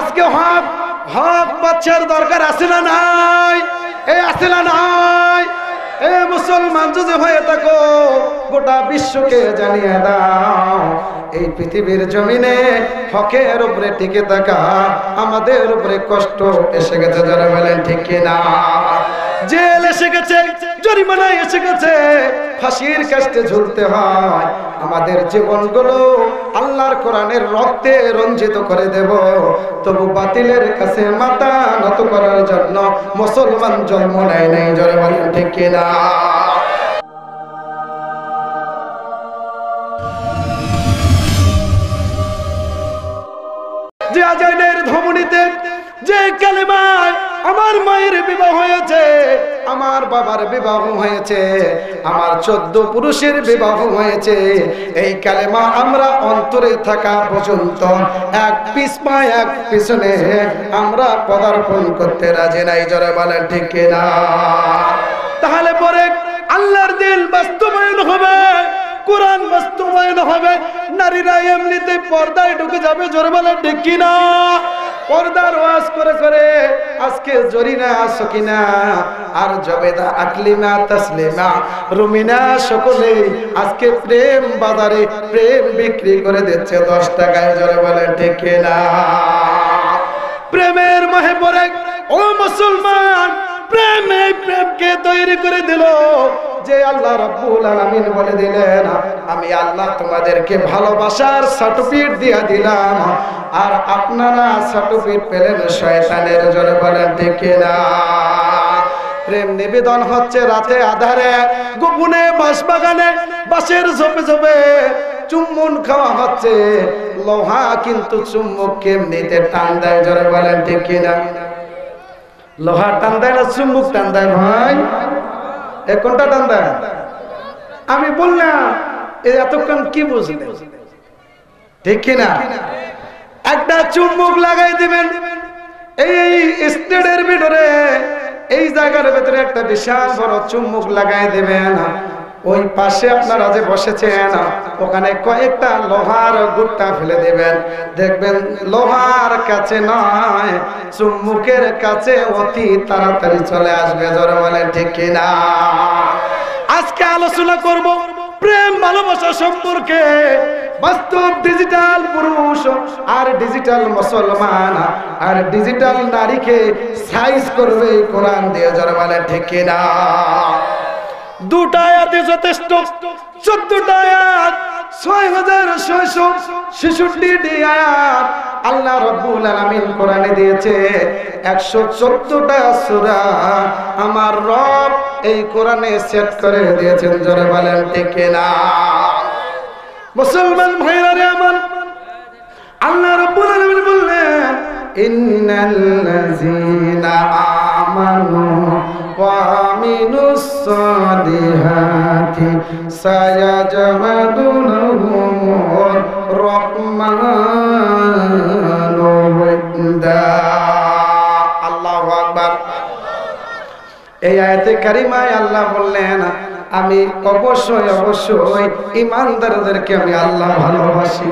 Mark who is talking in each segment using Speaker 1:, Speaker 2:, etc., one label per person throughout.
Speaker 1: আজকে হক হক বাচ্চার দরকার আছে না নাই? এই আছে না নাই? এ মুসলমান যদি হয়ে থাকো গোটা বিশ্বকে জানিয়ে দাও এই পৃথিবীর জমিনে হকের উপরে টিকে থাকা আমাদের উপরে কষ্ট এসে গেছে। যারা বলেন ঠিক কিনা? জেল এসে গেছে, জরিমানা এসে গেছে, ফাঁসির কাস্টে ঝুলতে হয়। আমাদের জীবনগুলো আল্লাহর কোরআনের রক্তে রঞ্জিত করে দেব, তবু বাতিলের কাছে মাথা নত করার জন্য মুসলমান জন্ম নেয় নাই। যারা বলেন ঠিক কিনা? যে আজানের ধমনীতে যে কালেমায় আমার মায়ের বিবাহ হয়েছে, আমার বাবার বিবাহ হয়েছে, আমার 14 পুরুষের বিবাহ হয়েছে, এই কালেমা আমরা অন্তরে থাকা পর্যন্ত এক পিছপা এক পিছনে আমরা পদার্পণ করতে রাজি নাই। যারা বলেন ঠিক কিনা? তাহলে পরে আল্লাহর দিল বাস্তবায়ন হবে, কোরআন বাস্তবায়ন হবে, নারীরা এমনিতে পর্দায় ঢুকে যাবে। জোরে বলেন ঠিক কিনা? পর্দার ওয়াজ করে করে আজকে জরিনা, সকিনা আর জবেদা, আকলিমা, তাসলিমা, রুমিনা সকলে আজকে প্রেম বাজারে প্রেম বিক্রি করে দিচ্ছে 10 টাকায়। জোরে বলেন ঠিক কিনা? প্রেমের মোহে পড়ে ও মুসলমান, প্রেম এই প্রেমকে তৈরি করে দিল যে আল্লাহ রাব্বুল আলামিন বলে দিলেন, আমি আল্লাহ তোমাদেরকে ভালোবাসার সার্টিফিকেট দিয়ে দিলাম, আর আপনারা সার্টিফিকেট পেলেন শয়তানের। জোরে বলেন ঠিক কিনা? প্রেম নিবেদন হচ্ছে রাতে আধারে, গোপনে বাঁশবাগানে, বাঁশের ঝোপে ঝোপে চুম্বন খাওয়া হচ্ছে। লোহা কিন্তু চুম্বক কেমনিতে টান দেয়। জোরে বলেন ঠিক কিনা? লোহা টান দেয় না চুম্বক টান দেয়? ভাই এ কোনটা টান দেয়? আমি বললাম এতক্ষণ কি বুঝলেন? ঠিক কিনা? একটা চুম্বক লাগাই দিবেন এই স্টেডের ভিতরে, এই জায়গার ভিতরে একটা বিশাল বড় চুম্বক লাগাই দিবেন। ওই পাশে আপনারা যে বসেছেন ওখানে কয়েকটা লোহার গুট্টা ফেলে দিবেন, দেখবেন লোহার কাছে নয় চুম্বকের কাছে অতি তাড়াতাড়ি চলে আসবে। জোরে বলেন ঠিক কিনা? আজকে আলোচনা করব প্রেম ভালোবাসা সম্পর্কে। বাস্তব ডিজিটাল পুরুষ আর ডিজিটাল মুসলমান আর ডিজিটাল নারীকে সাইজ করবে কোরআন দিয়ে। জোরে বলেন ঠিক কিনা? 2টা আয়াতে যথেষ্ট, 14টা আয়াত, 6666টি আয়াত আল্লাহ রাব্বুল আলামিন কোরআনে দিয়েছে। 114টা সূরা আমার রব এই কোরআনে সেট করে দিয়েছেন। জোরে বলেন ঠিক কিনা? মুসলমান ভাইরা রে আমার, আল্লাহ রাব্বুল আলামিন বললেন, ইন্নাল্লাযীনা আমানু ওয়া আমিলুস সালিহাতি সায়াজমাদুনহুমুর রহমানু ওয়াদা। আল্লাহু আকবার। এই আয়াতে কারিমায় আল্লাহ বললেন, আমি অবশ্যই অবশ্যই ঈমানদারদেরকে আমি আল্লাহ ভালোবাসি।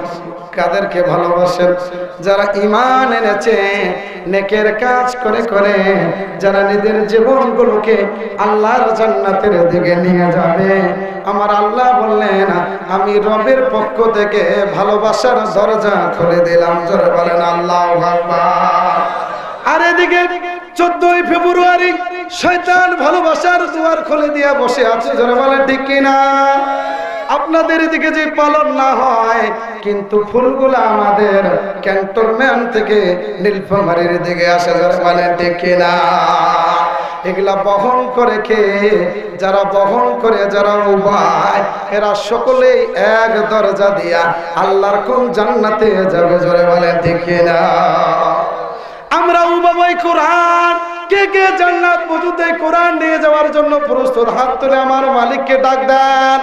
Speaker 1: কাদেরকে ভালোবাসেন? যারা ঈমান এনেছে, নেকের কাজ করে করে যারা নিজের জীবনগুলোকে আল্লাহর জান্নাতের দিকে নিয়ে যাবে। আমার আল্লাহ বললেন, আমি রবের পক্ষ থেকে ভালোবাসার দরজা খুলে দিলাম। জোরে বলেন আল্লাহু আকবার। আর এদিকে 14ই ফেব্রুয়ারি শয়তান ভালোবাসার দুয়ার খুলে দিয়ে বসে আছে। জোরে বলেন ঠিক কিনা? আপনাদের এদিকে যে পালন না হয়, কিন্তু ফুলগুলো আমাদের ক্যান্টনমেন্ট থেকে নীলফামারীর দিকে আসে। যারা বলেন ঠিক কিনা? এগুলা বহন করে কে? যারা বহন করে, যারা উবায়, এরা সকলেই এক দরজা দিয়া আল্লাহর কোন জান্নাতে যাবে। জোরে বলেন ঠিক কিনা? আমরা উবাবাই কোরআন, কে কে জান্নাত পর্যন্ত কোরআন নিয়ে যাওয়ার জন্য প্রস্তুত? হাত তুলে আমার মালিককে ডাক দেন।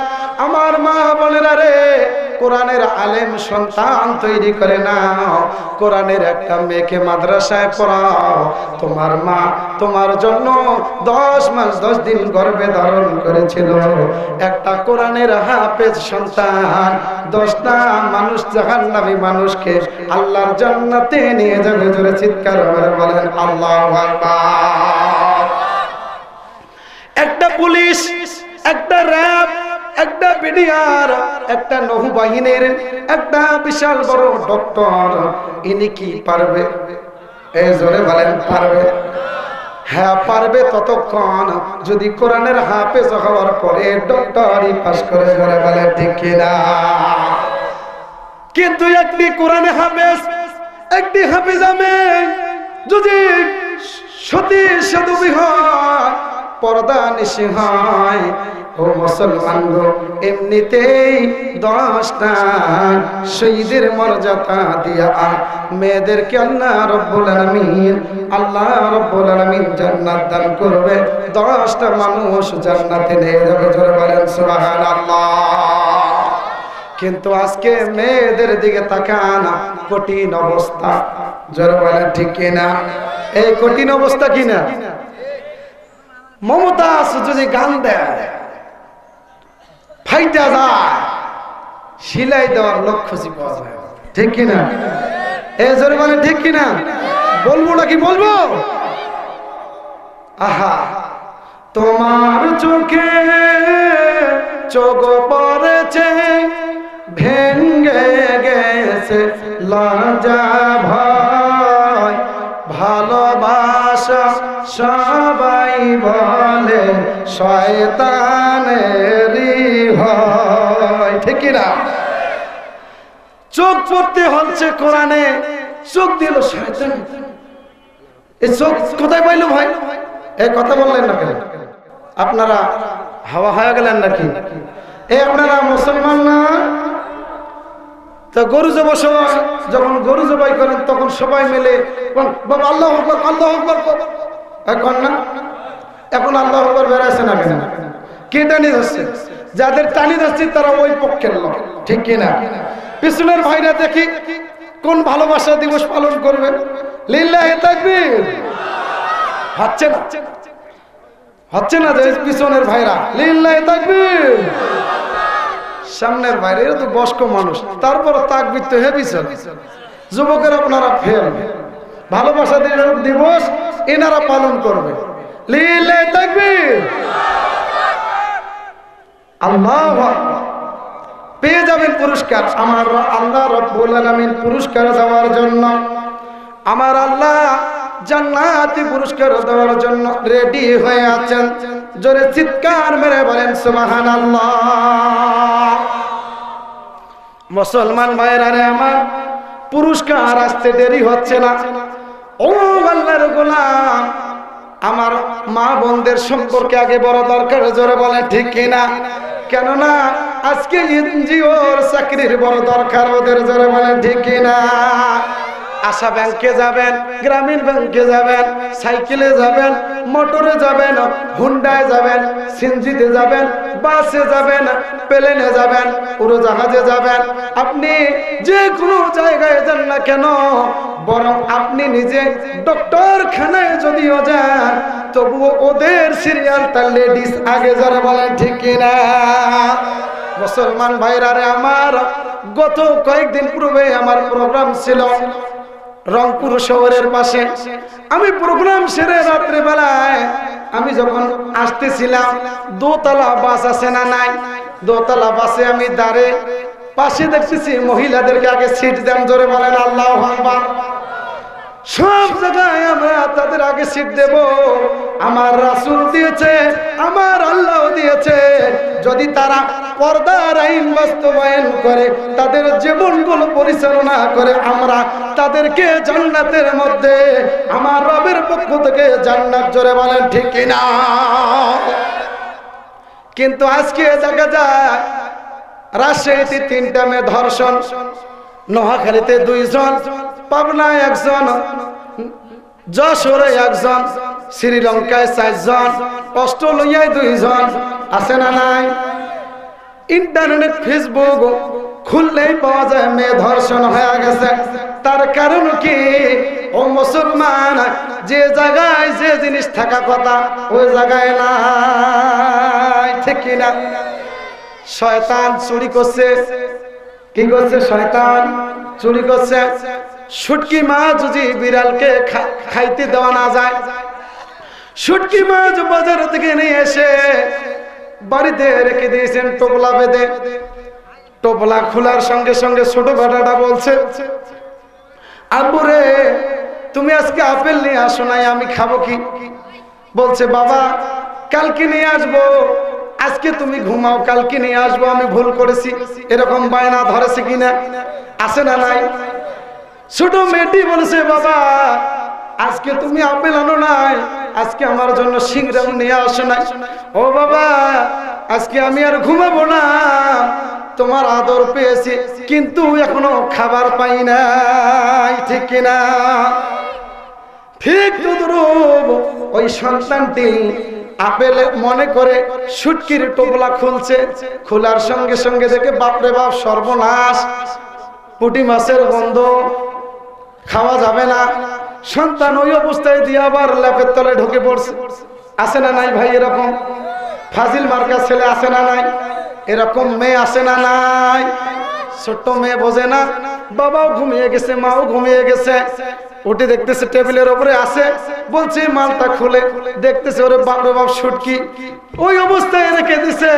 Speaker 1: আমার মা বোনেরা রে, কোরআনের আলেম সন্তান তৈরি করে নাও, কোরআনের একটা মেয়েকে মাদ্রাসায় পড়াও। তোমার মা তোমার জন্য 10 মাস 10 দিন গর্ভে ধারণ করেছিল। একটা কোরআনের হাফেজ সন্তান 10টা মানুষ জাহান্নামী মানুষকে আল্লাহর জান্নাতে নিয়ে যাবে। জোরে চিৎকার করে বলেন আল্লাহু আকবার। একটা পুলিশ, একটা র‍্যাব, একটা বিডিআর, একটা নৌবাহিনীর একটা বিশাল বড় ডক্টর, ইনি কি পারবে? এই জোরে বলেন পারবে? হ্যাঁ পারবে ততক্ষণ যদি কোরআনের হাফেজ হওয়ার পরে ডক্টরি পাস করে। জোরে বলেন ঠিক কিনা? কিন্তু একটি কোরআনে হাফেজ, একটি হাফেজা মেয়ে যদি সতী সাধবী হয়, পর্দা নিশি হয়, ও মুসলমান গো, এমনিতেই 10টা শহীদের মর্যাদা দিয়া মেয়েদেরকে আল্লাহ রাব্বুল আলামিন জান্নাত দান করবে। 10টা মানুষ জান্নাতে নিয়ে যাবে। জোরে বলেন সুবহানাল্লাহ। কিন্তু আজকে মেয়েদের দিকে তাকান, কঠিন অবস্থা। জোরে বলেন ঠিক কিনা? এই কঠিন অবস্থা কিনা? মমতাজ যদি গান দেয় ফাইটা যায়, সিলাই দেওয়ার লোক খুঁজি পাওয়া যায়। ঠিক কিনা? এই জোরে বলেন ঠিক কিনা? বলবো নাকি বলবো? আহা, তোমার চোখে চোখ পড়েছে, ভেঙ্গে গেছে লজ্জা ভয়, ভালোবাসা সবাই বলে শয়তানেরই হয়। ঠিক কিনা? চোখ পড়তে হচ্ছে কোরআনে, চোখ দিল শয়তান। এই চোখ কোথায় পাইলো ভাই? এই কথা বললেন না কেন? আপনারা হাওয়া হয়ে গেলেন নাকি? এই আপনারা মুসলমান না? তো গরু জবাই সময় যখন গরু জবাই করেন তখন সবাই মিলে বাবা আল্লাহু আকবার, আল্লাহু আকবার এখন না? এখন আল্লাহু আকবার বেরাইছে না কেন? কে টানি যাচ্ছে? যাদের টানি যাচ্ছে তারা ওই পক্ষের লোক। ঠিক কিনা? পিছনের ভাইরা দেখি কোন ভালোবাসা দিবস পালন করবে। লিল্লাহি তাকবীর। হচ্ছে না, হচ্ছে না যে পিছনের ভাইরা লিল্লাহি তাকবীর। সামনের বাইরে এরা তো বয়স্ক মানুষ, তারপর তাকবীর তো হেভি চলে। যুবকের আপনারা ফেল, ভালোবাসা দিবস এনারা পালন করবে। লিল্লাহি তাকবীর। আল্লাহু আকবার। পেয়ে যাবেন পুরস্কার। আমার আল্লাহ রাব্বুল আলামিন পুরস্কার দেওয়ার জন্য, আমার আল্লাহ জান্নাতি পুরস্কার দেওয়ার জন্য রেডি হয়ে আছেন। জোরে চিৎকার মেরে বলেন সুবহানাল্লাহ। মুসলমান ভাইরা রে আমার, পুরস্কার আসতে দেরি হচ্ছে না। ও আল্লাহর গোলাম, আমার মা বোনদের সম্পর্কে আগে বড় দরকার। জোরে বলেন ঠিক কিনা? কেননা আজকে এনজিওর চাকরির বড় দরকার ওদের। জোরে বলেন ঠিক কিনা? আশা ব্যাংকে যাবেন, গ্রামীণ ব্যাংকে যাবেন, সাইকেলে যাবেন, মোটরে যাবেন, হুন্ডায় যাবেন, সিনজিতে যাবেন, বাসে যাবেন, প্লেনে যাবেন, উড়োজাহাজে যাবেন, আপনি যে কোনো জায়গায় যান না কেন, বরং আপনি নিজে ডক্টরখানায় যদিও যান তবুও ওদের সিরিয়ালটা লেডিস আগে। যারা বলেন ঠিক কিনা? মুসলমান ভাইরা রে আমার, গত কয়েকদিন পূর্বে আমার প্রোগ্রাম ছিল রংপুর শহরের পাশে। আমি প্রোগ্রাম সেরে রাত্রে বেলায় আমি যখন আসতেছিলাম, দোতলা বাস আছে না নাই, দোতলা বাসে আমি দাঁড়ে পাশে দেখতেছি মহিলাদেরকে আগে সিট দেন। জোরে বলেন আল্লাহু আকবার। সব জায়গায় আমরা তাদের আগে সিট দেব। আমার রাসূল দিয়েছে, আমার আল্লাহ দিয়েছে। যদি তারা পর্দার আইন বাস্তবায়ন করে, তাদের জীবনগুলো পরিচালনা করে, আমরা তাদেরকে জান্নাতের মধ্যে আমার রবের পক্ষ থেকে জান্নাত। জোরে বলেন ঠিক কিনা? কিন্তু আজকে দেখা যায় রাজশাহীতে 3টা মেয়ে ধর্ষণ, নোয়াখালীতে 2 জন, পাবনায় 1 জন, যশোরে 1 জন, শ্রীলঙ্কায় 4 জন, অস্ট্রেলিয়ায় 2 জন। আছে না নাই? ইন্টারনেট, ফেসবুক খুললেই পাওয়া যায় মেয়ে ধর্ষণ হয়ে গেছে। তার কারণ কি? ও মুসলমান, যে জায়গায় যে জিনিস থাকা কথা ওই জায়গায় নাই, ঠিক কিনা? শয়তান চুরি করছে। কি করছে? শয়তান চুরি করছে। শুটকি মাছ যদি বিড়ালকে খাইতে দেওয়া না যায়, শুটকি মাছ বাজার থেকে নিয়ে এসে বাড়িতে রেখে দিয়েছেন টোপলা বেঁধে। টোপলা খোলার সঙ্গে সঙ্গে ছোট বেটাটা বলছে, আব্বু রে, তুমি আজকে আপেল নিয়ে আসো নাই, আমি খাবো কি? বলছে, বাবা কালকে নিয়ে আসবো, আজকে তুমি ঘুমাও, কালকে নিয়ে আসবো, আমি ভুল করেছি। এরকম বায়না ধরেছে কিনা? আছে না নাই? ছোট মেয়েটি বলেছে, বাবা আজকে তুমি আপেল আনো নাই, আজকে আমার জন্য সিংড়া নিয়ে আসো নাই। ও বাবা, আজকে আমি আর ঘুমাবো না, তোমার আদর পেয়েছি কিন্তু এখনো খাবার পাই নাই, ঠিক কিনা? ঠিক তদ্রূপ ওই সন্তানটি আপেল মনে করে শুটকির টোপলা খুলছে। খোলার সঙ্গে সঙ্গে দেখে বাপরে বাপ, সর্বনাশ, পুঁটি মাছের গন্ধ, খাওয়া যাবে না। সন্তান ওই অবস্থায় দিয়ে আবার ল্যাপের তলে ঢুকে পড়ছে। আছে না নাই ভাই? এরকম ফাজিল মার্কা ছেলে আছে না নাই? এরকম মেয়ে আছে না নাই? ছোট্ট মেয়ে বোঝে না, বাবাও ঘুমিয়ে গেছে, মাও ঘুমিয়ে গেছে, উঠে দেখতেছে টেবিলের উপরে আছে, বলছে মালটা খুলে দেখতেছে, ওরে বাপরে বাপ শুটকি। ওই অবস্থায় রেখে দিছে।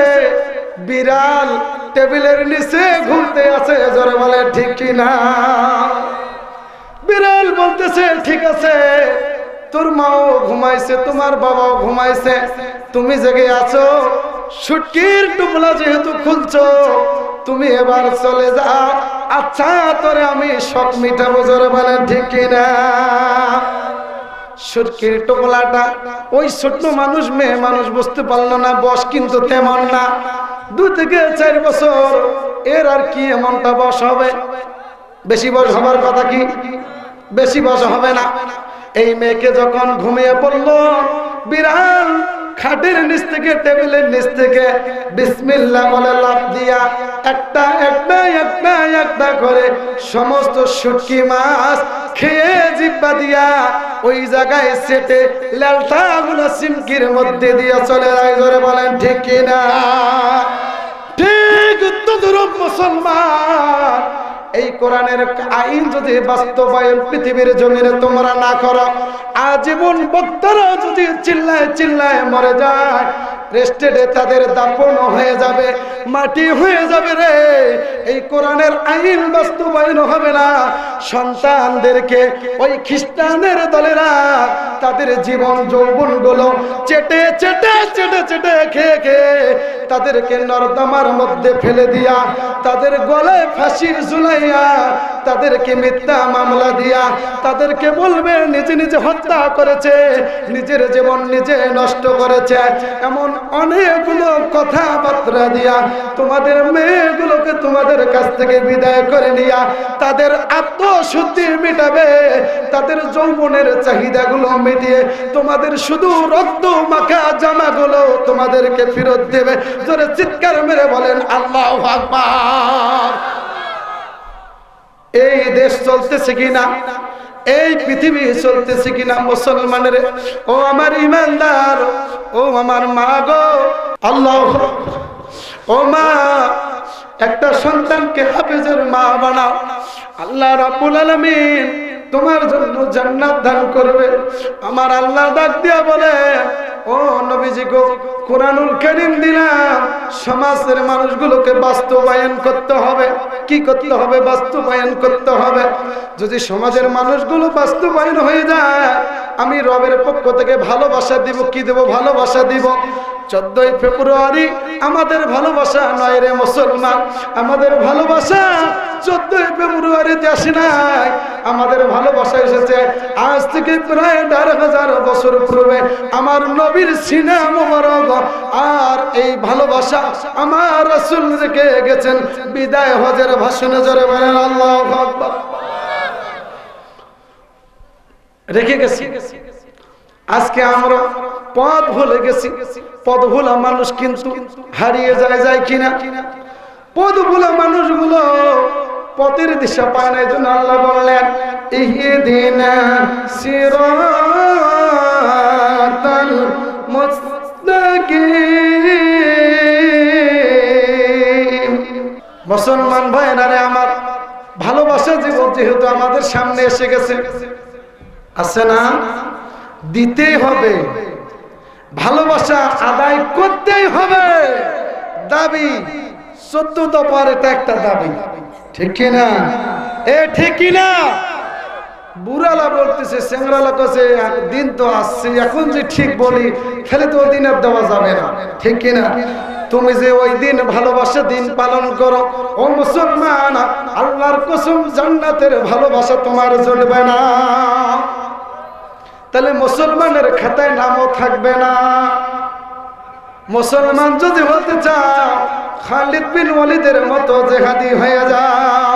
Speaker 1: বিড়াল টেবিলের নিচে ঘুরতে আছে, জোরে বলে ঠিক কিনা? বিড়াল বলতেছে, ঠিক আছে, তোর মাও ঘুমাইছে, তোমার বাবাও ঘুমাইছে, তুমি জেগে আছো, শুটকির টুকলা যেহেতু খুলছো, তুমি এবার চলে যাও। আচ্ছা, তোরে আমি শখ মিটাবো, জোরে বলেন ঠিক কিনা? শুটকির টুকলাটা ওই ছোট্ট মানুষ, মেয়ে মানুষ বুঝতে পারলো না, বয়স কিন্তু তেমন না, 2 থেকে 4 বছর। এর আর কি এমনটা বয়স হবে? বেশি বয়স হবার কথা কি? বেশি বয়স হবে না। এই মেয়েকে যখন ঘুমিয়ে পড়লো, বিড়াল খাটের নিচ থেকে, টেবিলের নিচ থেকে বিসমিল্লাহ বলে লাফ দিয়া একটা একটা একটা একটা করে সমস্ত শুটকি মাছ খেয়ে জিব্বা দিয়া ওই জায়গায় সেটে লালটা গুলো সিমকির মধ্যে দিয়ে চলে যায়, জোরে বলেন ঠিক কিনা? ঠিক তদ্রূপ মুসলমান, এই কোরআনের আইন যদি বাস্তবায়ন পৃথিবীর জমিনে তোমরা না করো, আজীবন বক্তারা যদি চিল্লায় চিল্লায় মরে যায়, রেস্টেডে তাদের দাফন হয়ে যাবে, মাটি হয়ে যাবে রে। এই কোরআনের আইন বাস্তবায়ন হবে না। সন্তানদেরকে ওই খ্রিস্টানের দলেরা তাদের জীবন যৌবন গুলো চেটে চেটে চেটে চেটে খেয়ে খেয়ে তাদেরকে নর্দমার মধ্যে ফেলে দিয়া, তাদের গলায় ফাঁসির ঝুলাইয়া, তাদেরকে মিথ্যা মামলা দিয়া তাদেরকে বলবে নিজে নিজে হত্যা করেছে, নিজের জীবন নিজে নষ্ট করেছে। এমন অনেকগুলো কথাবার্তা দিয়া তোমাদের মেয়েগুলোকে তোমাদের কাছ থেকে বিদায় করে নিয়া তাদের আত্মশুদ্ধি মিটাবে, তাদের যৌবনের চাহিদাগুলো মিটিয়ে তোমাদের শুধু রক্ত মাখা জামাগুলো তোমাদেরকে ফেরত দেবে। জোরে চিৎকার মেরে বলেন আল্লাহু আকবার। এই দেশ চলতেছে কিনা? এই পৃথিবী চলতেছে কিনা? মুসলমানের ও আমার ইমানদার, ও আমার মা গো, আল্লাহ, ও মা, একটা সন্তানকে হাফেজের মা বানাও, আল্লাহ রাব্বুল আলামিন তোমার জন্য জান্নাত দান করবে। আমার আল্লাহ ডাক দিয়া বলে, ও নবীজি গো, কোরআনুল কারীম দিলাম, সমাজের মানুষগুলোকে বাস্তবায়ন করতে হবে। কি করতে হবে? বাস্তবায়ন করতে হবে। যদি সমাজের মানুষগুলো বাস্তবায়ন হয়ে যায়, আমি রবের পক্ষ থেকে ভালোবাসা দিব। কি দেব? ভালোবাসা দিব। 14ই ফেব্রুয়ারি আমাদের ভালোবাসা নয় রে মুসলমান, আমাদের ভালোবাসা 14ই ফেব্রুয়ারিতে আসে নাই, আমাদের ভালোবাসা এসেছে আজ থেকে প্রায় 1500 বছর পূর্বে আমার নবীর সিনা মোবারক। আর এই ভালোবাসা আমার রাসূল রেখে গেছেন বিদায় হজের ভাষণে, জোরে বলেন আল্লাহু আকবার। রেখে গেছি। আজকে আমরা পথ ভুলে গেছি। পথ ভোলা মানুষ কিন্তু হারিয়ে যায় কিনা? পদগুলো মানুষগুলো পথের দিশা পায় না, এই জন্য আল্লাহ বললেন ইহদিনা সিরাতাল মুস্তাকিম। মুসলমান ভাইরা রে আমার, ভালোবাসা জীবন যেহেতু আমাদের সামনে এসে গেছে, আছে না, দিতেই হবে, ভালোবাসা আদায় করতেই হবে। দাবি 14 দফার এটা একটা দাবি, ঠিক কিনা? ঠিক কিনা? বুড়ালা বলতেছে, সেংরালা কাছে দিন তো আসছে, এখন যে ঠিক বলি তাহলে তো ওই দিন আর দেওয়া যাবে না, ঠিক কিনা? তুমি যে ওই দিন ভালোবাসা দিন পালন করো, ও মুসলমান, আল্লাহর কসম জান্নাতের ভালোবাসা তোমার জ্বলবে না, তাহলে মুসলমানের খাতায় নামও থাকবে না। মুসলমান যদি হতে চাও, খালিদ বিন ওয়ালিদের মতো জিহাদি হয়ে যাও।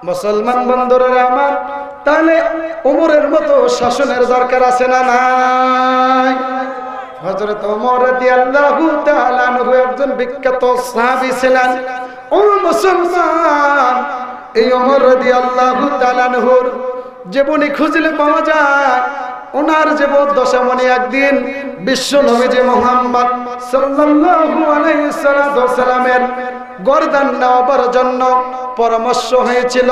Speaker 1: মুসলমান বন্ধুরা আমার, তাহলে ওমরের মতো শাসনের দরকার আছে না নাই? হযরত ওমর রাদিয়াল্লাহু তাআলা আনহু একজন বিখ্যাত সাহাবী ছিলেন। ও মুসলমান, এই ওমর রাদিয়াল্লাহু তাআলা আনহুর জীবনী খুঁজলে পাওয়া যায়। ওনার জীবদ্দশা মনে একদিন বিশ্ব নবীজি মুহাম্মদ সাল্লাল্লাহু আলাইহি সাল্লামের গর্দান নেওয়ার জন্য পরামর্শ হয়েছিল।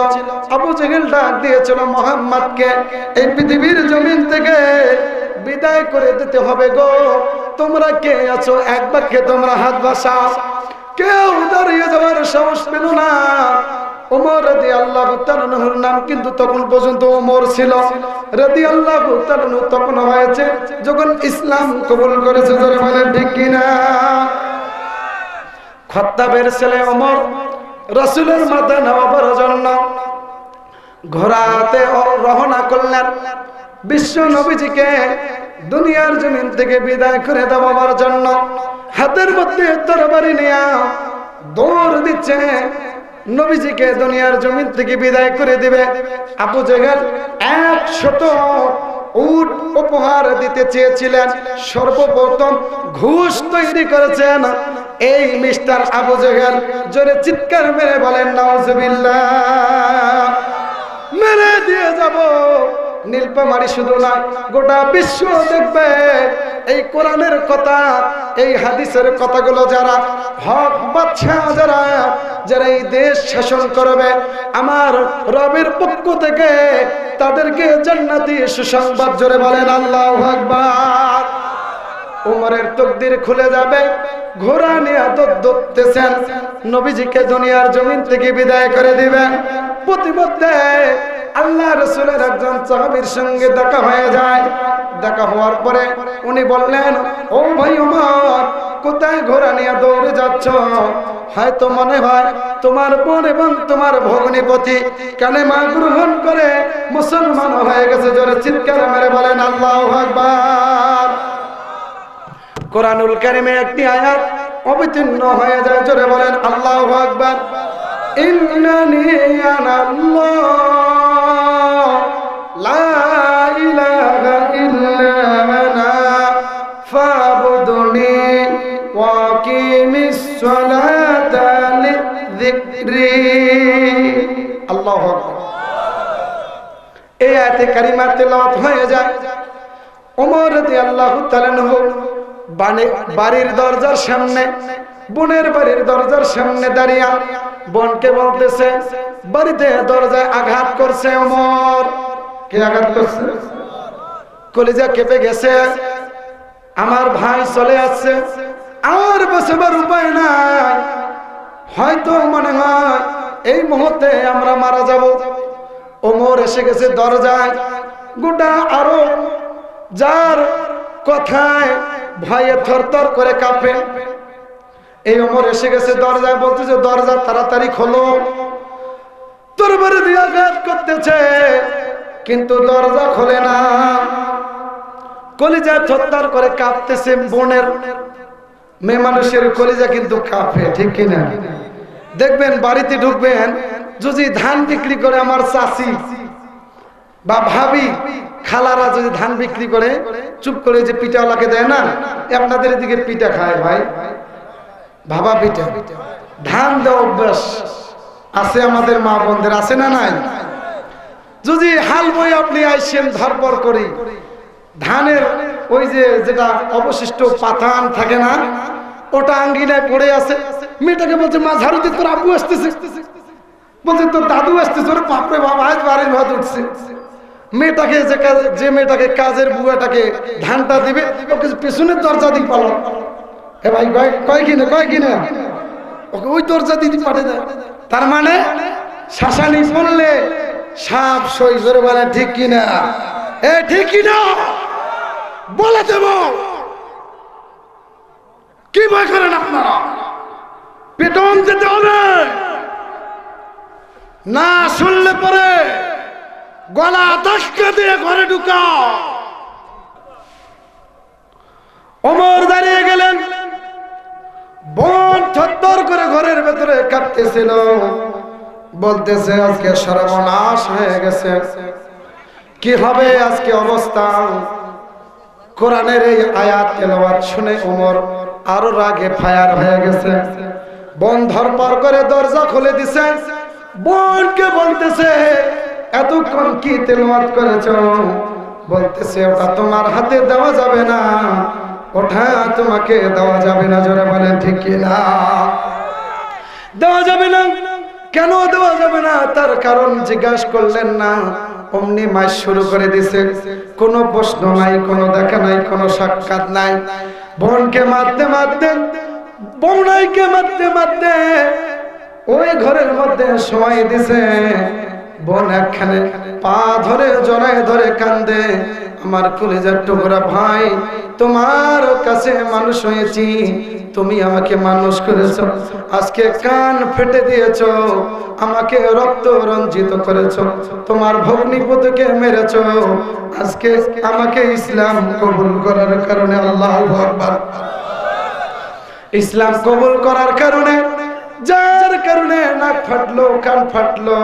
Speaker 1: আবু জেহেল ডাক দিয়েছিল মুহাম্মদকে, এই পৃথিবীর জমিন থেকে বিদায় করে দিতে হবে গো, তোমরা কে আছো এক বাক্যে তোমরা হাত বাসাও। কেউ দাঁড়িয়ে যাওয়ার সাহস পেল না। ওমর রাদিয়াল্লাহু তাআলা আনহুর নাম কিন্তু তখন পর্যন্ত ওমর ছিল। রাদিয়াল্লাহু তাআলা আনহু তখন হয়েছে যখন ইসলাম কবুল করেছে, জোরে বলেন ঠিক কিনা? খাত্তাবের ছেলে ওমর রাসূলের মাথা নেওয়ার জন্য ঘোড়াতে রওনা করলেন বিশ্ব নবীজিকে দুনিয়ার জমিন থেকে বিদায় করে দেওয়ার জন্য। হাতের মধ্যে তরবারি নিয়ে দৌড় দিচ্ছে, নবীজিকে দুনিয়ার জমিন থেকে বিদায় করে দিবে। আবু জেহেল 100 উট উপহার দিতে চেয়েছিলেন। সর্বপ্রথম ঘুষ তৈরি করেছেন এই মিস্টার আবু জেহেল। জোরে চিৎকার মেরে বলেন নাউজুবিল্লাহ। মেরে দিয়ে যাব। নীলফামারী শুধু না, গোটা বিশ্ব দেখবে এই কোরআনের কথা, এই হাদিসের কথাগুলো যারা হক বাদশা, যারা এই দেশ শাসন করবে, আমার রবের পক্ষ থেকে তাদেরকে জান্নাতি সুসংবাদ, জোরে বলেন আল্লাহু আকবার। ওমরের তকদির খুলে যাবে। ঘোড়া নিয়ে দৌড়তেছেন, নবীজিকে দুনিয়ার জমিন থেকে বিদায় করে দিবেন। প্রতিমধ্যে আল্লাহ রাসূলের একজন সাহাবীর সঙ্গে দেখা হয়ে যায়। দেখা হওয়ার পরে উনি বললেন, ও ভাই ওমর, কোথায় ঘোড়া নিয়ে দৌড়ে যাচ্ছ? হয়তো মনে হয় তোমার বোন এবং তোমার ভগ্নিপতি কালেমা গ্রহণ করে মুসলমান হয়ে গেছে। জোরে চিৎকার মেরে বলেন আল্লাহু আকবার। কোরআনুল কারীমে একটি আয়াত অবতীর্ণ হয়ে যায়, জোরে বলেন আল্লাহু আকবার। ইন্নানি আনাল্লাহ লা ইলাহা ইল্লা আনা ফাবুদুনি ওয়া আকিমিস সালাতা লিযিকরি। আল্লাহু আকবার। এই আয়াতে কারিমা তেলাওয়াত হয়ে যায়। ওমর রাদিয়াল্লাহু তাআলা আনহু বাড়ির দরজার সামনে, বোনের বাড়ির দরজার সামনে দাঁড়িয়ে বোনকে বলতেছে, বাড়িতে দরজায় আঘাত করছে ওমর। কে আঘাত করছে? কলিজা কেঁপে গেছে, আমার ভাই চলে আসছে, আর বসবার উপায় নাই, হয়তো মনে হয় এই মুহূর্তে আমরা মারা যাব। ওমর এসে গেছে দরজায়। গোটা আরো যার কথায় ভয়ে থরথর করে কাঁপে, এই ওমর এসে গেছে দরজায়, বলতেছে দরজা তাড়াতাড়ি খোলো। তরবারি দিয়ে আঘাত করতেছে কিন্তু দরজা খোলে না। কলিজা থরথর করে কাঁপতেছে। বোনের মেয়ে মানুষের কলিজা কিন্তু কাঁপে, ঠিক কিনা? দেখবেন বাড়িতে ঢুকবেন, যদি ধান বিক্রি করে আমার চাচি বা ভাবি, খালারা যদি ধান বিক্রি করে চুপ করে যে পিঠাওয়ালাকে দেয় না, আপনাদের এদিকে পিঠা খায় ভাই, ভাবা পিঠা, ধান দেওয়া অভ্যাস আছে আমাদের মা বোনদের, আছে না নাই? যদি হাল বই আপনি আইসেন ধরপর করি, ধানের ওই যে যেটা অবশিষ্ট পাতান থাকে না, ওটা আঙ্গিনায় পড়ে আছে। মেয়েটাকে বলছে মা ঝাড়ু দিয়ে তোর আব্বু আসতেছে, বলছে তোর দাদু আসতেছে। ওর বাপরে বাবা আজ বাড়ির ভাত উঠছে। মেয়েটাকে যে মেয়েটাকে কাজের বুয়াটাকে ধানটা দিবে, ওকে পেছনের দরজা দিয়ে পালন। এ ভাই কয় কিনা ওকে ওই দরজা দিয়ে পাঠিয়ে দেয়। তার মানে শাসানি পড়লে সাপ সই করে বলে, ঠিক কিনা? এ ঠিক কিনা বলে দেব। কি ভয় করেন আপনারা? বেতন দিতে হবে না, শুনলে পরে গলা দশকে দিয়ে ঘরে ঢুকা। ওমর দাঁড়িয়ে গেলেন, বোন থরথর করে ঘরের ভেতরে কাঁপতেছিল, বলতেছে আজকে সর্বনাশ হয়ে গেছে, কি হবে আজকে অবস্থা। কোরআনের এই আয়াত তেলাওয়াত শুনে ওমর আরো রাগে ফায়ার হয়ে গেছে। বোন ধরপর করে দরজা খুলে দিছে, বোনকে বলতেছে এতক্ষণ কি তেলাওয়াত করেছো? বলতেছে ওটা তোমার হাতে দেওয়া যাবে না, ওটা তোমাকে দেওয়া যাবে না। জোরে বলেন ঠিক কিনা? দেওয়া যাবে না। কেন দেওয়া যাবে না? তার কারণ জিজ্ঞাসা করলেন না, অমনি মাস শুরু করে দিছে। কোনো প্রশ্ন নাই, কোনো দেখা নাই, কোনো সাক্ষাৎ নাই। বোনকে মারতে মারতে, বোনাইকে মারতে মারতে ওই ঘরের মধ্যে সময় দিছে। বোন একখানে পা ধরে জড়ায় ধরে কান্দে, আমার কলিজার টুকরা ভাই, তোমার কাছে মানুষ হয়েছি, তুমি আমাকে মানুষ করেছো, আজকে কান ফেটে দিয়েছো, আমাকে রক্ত রঞ্জিত করেছো, তোমার ভগ্নিপতিকে মেরেছো, আজকে আমাকে ইসলাম কবুল করার কারণে, আল্লাহু আকবার, ইসলাম কবুল করার কারণে, যার কারণে নাক ফাটলো, কান ফাটলো,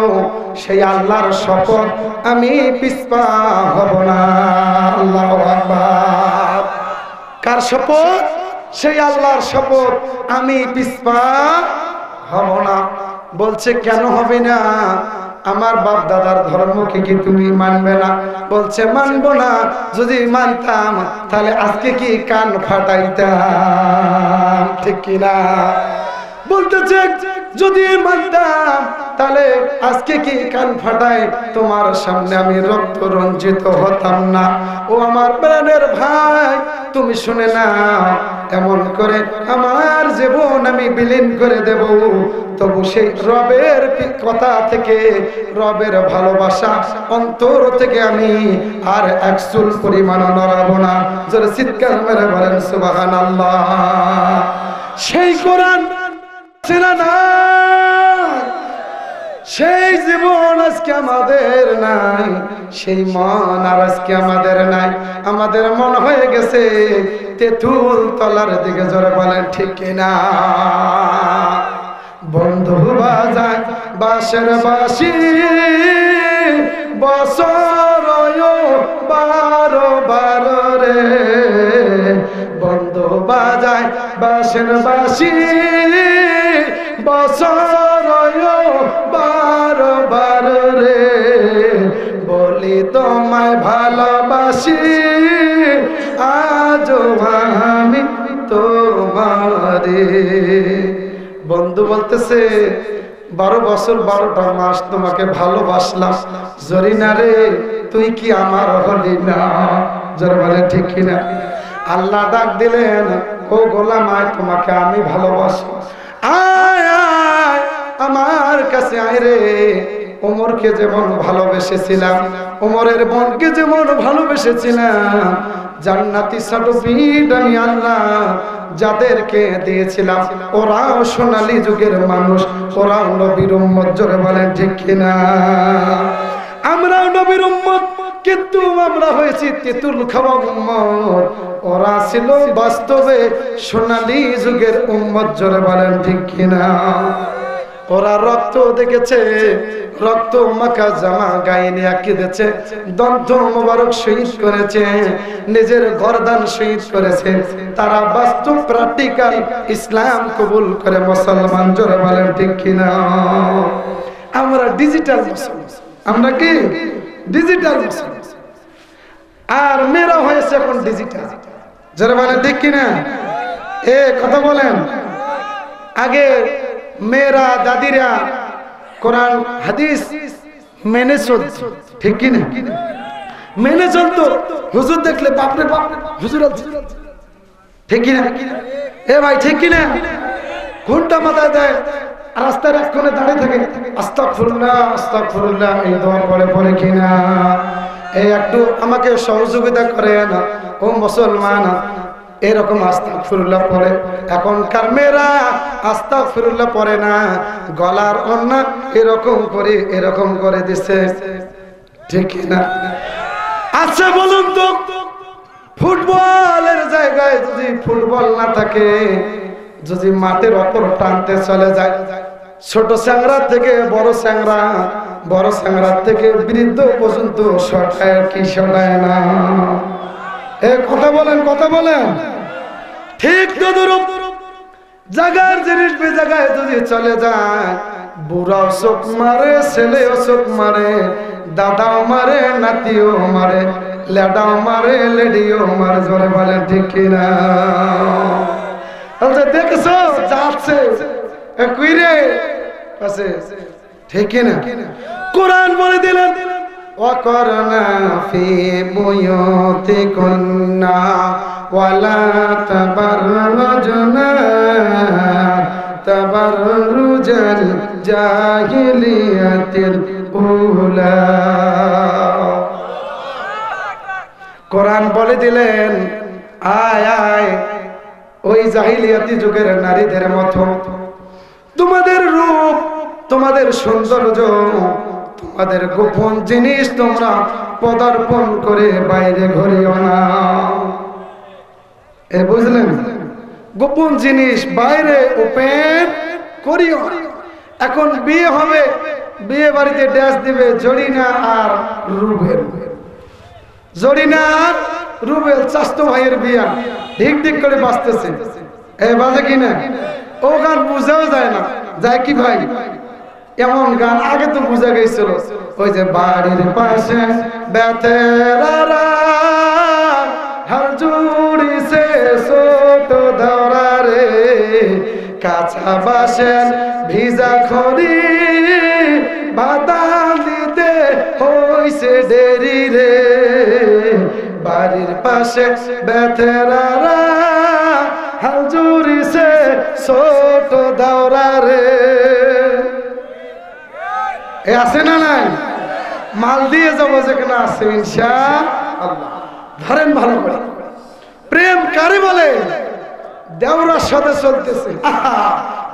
Speaker 1: সেই আল্লাহর শপথ আমি পিছপা হব না। আল্লাহু আকবার। কার শপথ? সেই আল্লাহর শপথ, আমি পিছপা হব না। বলছে কেন হবে না? আমার বাপ দাদার ধর্মকে কি তুমি মানবে না? বলছে মানবো না। যদি মানতাম তাহলে আজকে কি কান ফাটাইতাম, ঠিক কিনা? বলতেছে যদি মানতাম তাহলে আজকে কি কান ফাটাই তোমার সামনে আমি রক্ত রঞ্জিত হতাম না। ও আমার প্রাণের ভাই, তুমি শুনে না, এমন করে আমার জীবন আমি বিলীন করে দেব, তবু সেই রবের কথা থেকে, রবের ভালোবাসা অন্তর থেকে আমি আর এক চুল পরিমাণ নড়াবো না। জোরে চিৎকার মেরে বলেন সুবহানাল্লাহ। সেই কোরআন না, সেই জীবন আজকে আমাদের নাই, সেই মন আর আজকে আমাদের নাই। আমাদের মন হয়ে গেছে তেঁতুল তলার দিকে। জোরে বলেন ঠিক কিনা? বন্ধু বাজায় বাঁশের বাঁশি, বছর 12 12 রে, বন্ধু বাজায় বাঁশের বাঁশি, বছর 12 12 রে, বলি তোমায় ভালোবাসি, আজও আমি তোমারে। বন্ধু বলতেছে 12 বছর 12টা মাস তোমাকে ভালোবাসলাম, জরিনা রে তুই কি আমার হলি না? জোরে বলে ঠিক কিনা? আল্লাহ ডাক দিলেন, ও গোলাম আয়, তোমাকে আমি ভালোবাসি, আয় আয় আমার কাছে আয় রে। ওমরকে যেমন ভালোবেসেছিলাম, ওমরের বোনকে যেমন ভালোবেসেছিলাম, জান্নাতি সার্টিফিকেট আমি আল্লাহ যাদেরকে দিয়েছিলাম ওরাও সোনালী যুগের মানুষ, ওরাও নবীর উম্মত। জোরে বলেন ঠিক কিনা? আমরাও নবীর উম্মত, কিন্তু আমরা হয়েছি তেঁতুল খাওয়া উম্মত, ওরা ছিল বাস্তবে সোনালী যুগের উম্মত। জোরে বলেন ঠিক কিনা? ওরা রক্ত দেখেছে, রক্ত মাখা জামা গায়ে নিয়ে কেঁদেছে, দন্ত মোবারক শহীদ করেছে, নিজের গর্দান শহীদ করেছে। তারা বাস্তব প্র্যাকটিক্যাল ইসলাম কবুল করে মুসলমান। জোরে বলেন ঠিক কিনা? আমরা ডিজিটাল মুসলমান। আমরা কি ডিজিটাল মুসলমান? আর মেয়েরা হয়েছে এখন ডিজিটাল। জোরে বলেন ঠিক কিনা? এ কথা বলেন। আগে মেয়েরা দাদিরা কোরআন হাদিস মেনে চলত, ঠিক কিনা? মেনে চলতো। হুজুর দেখলে বাপরে বাপ, হুজুর ঠিক কিনা? এ ভাই ঠিক কিনা? ঘন্টা মাথায় দেয়, রাস্তার এক কোণে দাঁড়িয়ে থাকে, আস্তাগফিরুল্লাহ আস্তাগফিরুল্লাহ, এই দোয়া পড়ে কিনা? এই একটু আমাকে সহযোগিতা করেন ও মুসলমান। এরকম আস্তাগফিরুল্লাহ পড়ে। এখনকার মেয়েরা আস্তাগফিরুল্লাহ পড়ে না, গলার ওড়না এরকম করে দিছে, ঠিক না? আচ্ছা বলুন তো, ফুটবলের জায়গায় যদি ফুটবল না থাকে, যদি মাঠের অপর প্রান্তে চলে যায়, ছোট স্যাংরা থেকে বড় স্যাংরা, বড় স্যাংরা থেকে বৃদ্ধ পর্যন্ত শটায় কি শটায় না? এ কথা বলেন, কথা বলেন। ঠিক তো দূরব জায়গার জিনিস বে জায়গায় যদি চলে যায়, বুড়াও চোখ মারে, ছেলেও চোখ মারে, দাদাও মারে, নাতিও মারে, লেডাও মারে, লেডিও মারে। জোরে বলেন ঠিক কিনা? দেখেছো যাচ্ছে কুইরে আছে, ঠিক কিনা? কোরআন বলে দিলেন, ওয়াকরনা ফি বুয়ুতিকুন্না ওয়ালা তাবাররুজনা তাবাররুজাল জাহিলিয়াতিল উলা। কোরআন বলে দিলেন, আয় আয় ওই জাহিলিয়াতি যুগের নারীদের মতো তোমাদের রূপ, তোমাদের সৌন্দর্য, তোমাদের গোপন জিনিস তোমরা পদার্পণ করে বাইরে ঘুরিও না। এ বুঝলেন? গোপন জিনিস বাইরে ওপেন করিও না। এখন বিয়ে হবে, বিয়ে বাড়িতে ড্যাস দিবে জরিনা আর রুবেল, জরিনা আর রুবেল চাস্তো ভাইয়ের বিয়া, ঢিক ঢিক করে বাঁচতেছে। এ বাজে কিনা? ও গান বুঝাও যায় না, যায় কি ভাই? এমন গান আগে তো বুঝা গেছিল, ওই যে বাড়ির পাশে বেতেরারা হাল জুড়িছে ছোট ধরা রে, কাঁচা বাসের ভিজা খড়ি বাদাম দিতে হইছে দেরি রে, বাড়ির পাশে বেতেরারা হাল জুড়িছে ছোট ধরা রে। এ আছে না নাই? মাল দিয়ে যাবো যেখানে আছে ইনশাআল্লাহ। ধরেন ভালো করে, প্রেম কারে বলে? দেওরার সাথে চলতেছে।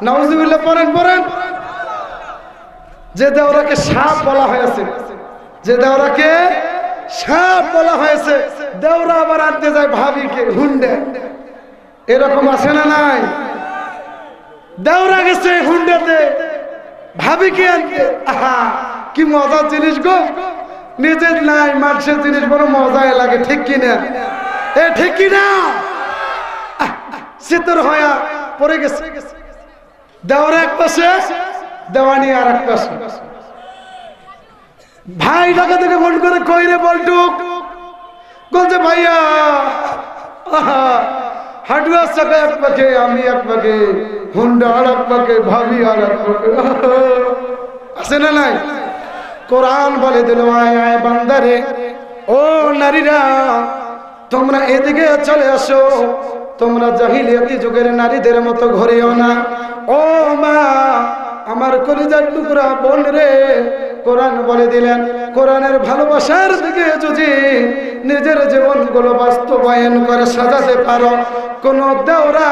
Speaker 1: নাউজুবিল্লাহ পড়েন পড়েন। যে দেওরাকে সাপ বলা হয়েছে, যে দেওরাকে সাপ বলা হয়েছে, দেওরা আবার আনতে যায় ভাবিকে হুন্ডে। এরকম আছে না নাই? দেওরা গেছে হুন্ডেতে ভাবিকে আনতে। কি মজার জিনিস গো! নিজের নাই মানুষের জিনিস বড় মজাই লাগে, ঠিক কিনা? এ ঠিক কিনা? শীতর হয়া পড়ে গেছে, দেওয়ার এক পাশে, দেওয়ানি আর এক পাশে। ভাই ঢাকা থেকে ফোন করে কই রে বলটুক, বলছে ভাইয়া হাটুয়ার চাকা এক পাকে, আমি এক পাকে, হুন্ডা আর এক পাকে, ভাবি আর এক পাকে। আছে না নাই? কোরআন বলে দিল, আয় আয় বান্দারে, ও নারীরা তোমরা এদিকে চলে আসো, তোমরা জাহিলিয়াতি যুগের নারীদের মতো ঘুরিও না। ও মা, আমার কলিজার টুকরা বোন রে, কোরআন বলে দিলেন, কোরআনের ভালোবাসার দিকে যদি নিজের জীবনগুলো বাস্তবায়ন করে সাজাতে পারো, কোন দেওরা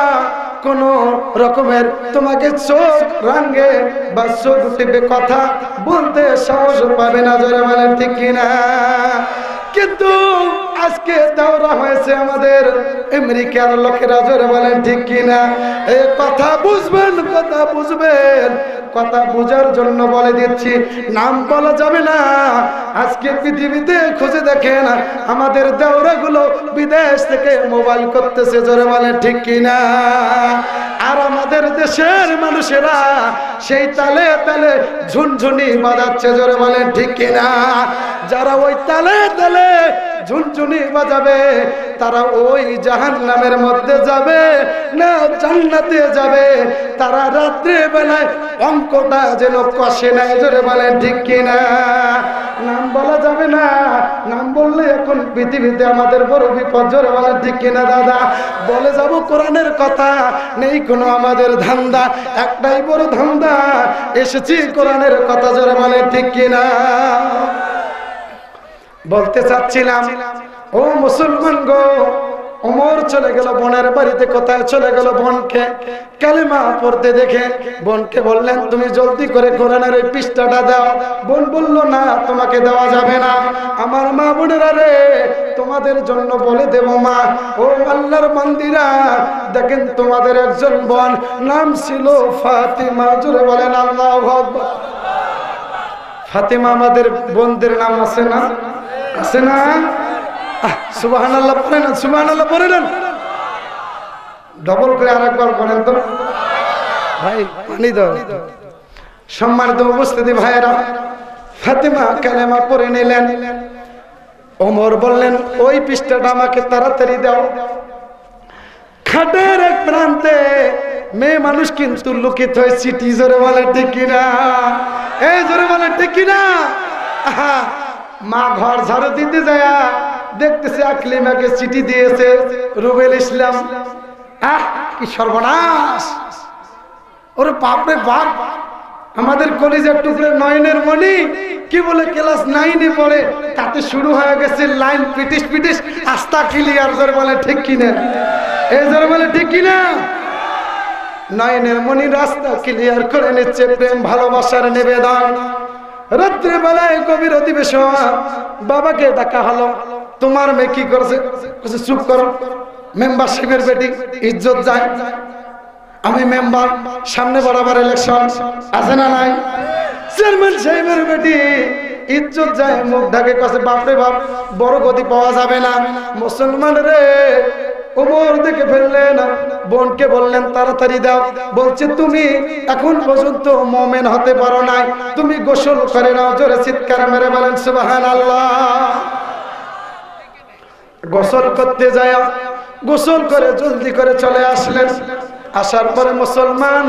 Speaker 1: কোন রকমের তোমাকে চোখ রাঙ্গে বা চোখ টিপে কথা বলতে সাহস পাবে না। জোরে বলেন ঠিক কিনা? কিন্তু আজকে দাওরা হয়েছে আমাদের আমেরিকার লোকেরা, জোরে বলেন ঠিক কিনা? এই কথা বুঝবেন, কথা বুঝবেন। কথা বুঝার জন্য বলে দিচ্ছি, নাম বলা যাবে না। আজকে পৃথিবীতে খুঁজে দেখেন আমাদের দাওরাগুলো বিদেশ থেকে মোবাইল করতেছে, জোরে বলেন ঠিক কিনা? আর আমাদের দেশের মানুষেরা সেই তালে তালে ঝুনঝুনি বাজাচ্ছে, জোরে বলেন ঠিক কিনা? যারা ওই তালে তালে ঝুনঝুনি বাজাবে তারা ওই জাহান্নামের মধ্যে যাবে না জান্নাতে যাবে? তারা রাত্রে বেলায় অঙ্কটা যেন কষে নাই, জোরে বলেন ঠিক কিনা? নাম বলা যাবে না, নাম বললে এখন পৃথিবীতে আমাদের বড় বিপদ, জোরে বলেন ঠিক কিনা দাদা? বলে যাব কোরআনের কথা, নেই কোনো আমাদের ধান্দা, একটাই বড় ধান্দা, এসেছি কোরআনের কথা, জোরে বলেন ঠিক কিনা? বলতে চাচ্ছিলাম, ও মুসলমান গো, ওমর চলে গেল বোনের বাড়িতে। কোথায় চলে গেল? বোনকে কালেমা পড়তে দেখে বোনকে বললেন, তুমি জলদি করে কোরআনের ওই পৃষ্ঠাটা দাও। বোন বলল, না, তোমাকে দেওয়া যাবে না। আমার মা বোনেরা রে, তোমাদের জন্য বলে দেব মা। ও আল্লাহর বান্দিরা, দেখেন তোমাদের একজন বোন, নাম ছিল ফাতিমা, জোরে বলেন আল্লাহু আকবার। ফাতিমা আমাদের বোনদের নাম আছে না? আছে না? সুবহানাল্লাহ পড়েন, সুবহানাল্লাহ পড়েন। ডবল করে আরেকবার পড়েন তো ভাই, পানি দাও। সম্মানিত উপস্থিতি ভাইয়েরা, ফাতিমা কালেমা পড়ে নিলেন। ওমর বললেন, ওই পৃষ্ঠাটা আমাকে তাড়াতাড়ি দাও। খাটের এক প্রান্তে মেয়ে মানুষ কিন্তু লুকিত হয়ে চিঠি, জোরে বলে ঠিক কিনা? এই জোরে বলে ঠিক কিনা? মা ঘর ঝাড়ু দিতে যায় দেখতেছে আকলিমাকে চিঠি দিয়েছে রুবেল ইসলাম। কি সর্বনাশ! ওরে বাপরে বাপ, আমাদের কলিজার টুকরে নয়নের মণি কি বলে ক্লাস 9-এ পড়ে, তাতে শুরু হয়ে গেছে লাইন পিটিস পিটিস, আস্তা ক্লিয়ার, জোরে বলে ঠিক কিনা? এই জোরে বলে ঠিক কিনা? নয়নের মণি রাস্তা ক্লিয়ার করে নিচ্ছে, প্রেম ভালোবাসার নিবেদন। রাত্রে বেলায় কবির অধিবেশন, বাবাকে ডাকা হলো, তোমার মেয়ে কি করেছে? চুপ করো, মেম্বারশিপের বেটি, ইজ্জত যায়। আমি মেম্বার, সামনে বরাবর ইলেকশন আছে না নাই? চেয়ারম্যান সাহেবের বেটি, ইজ্জত যায়, মুখ ঢাকে কাছে, বাপরে বাপ, বড় গতি পাওয়া যাবে না। মুসলমান রে, ওমর দেখে ফেললেন, বোনকে বললেন তাড়াতাড়ি দাও। বলছে, তুমি এখন পর্যন্ত মুমিন হতে পারো নাই, তুমি গোসল করে নাও। জোরে চিৎকার মেরে বলেন সুবহানাল্লাহ। গোসল করতে যায়, গোসল করে জলদি করে চলে আসলেন। আসার পরে মুসলমান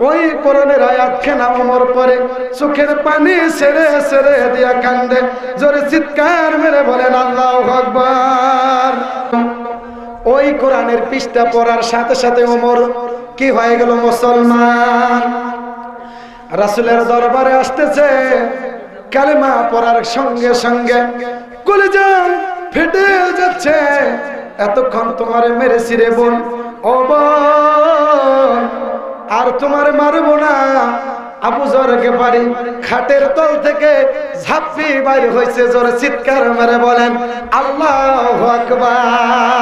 Speaker 1: ওই কোরআনের আয়াতখানা ওমর পরে চোখের পানি ছেড়ে ছেড়ে দিয়া কান্দে, জোরে চিৎকার মেরে বলেন আল্লাহু আকবার। ওই কোরআনের পৃষ্ঠা পড়ার সাথে সাথে ওমর কি হয়ে গেল? মুসলমান। রাসূলের দরবারে আসতেছে, কালেমা পড়ার সঙ্গে সঙ্গে কলিজা ফেটে যাচ্ছে। এতক্ষণ তোমারে মেরেছি রে বোন, ও বোন, আর তোমারে মারবো না। আবু যর গেফারি খাটের তল থেকে ঝাঁপি বাইরে হয়েছে, জোরে চিৎকার মেরে বলেন আল্লাহু আকবার।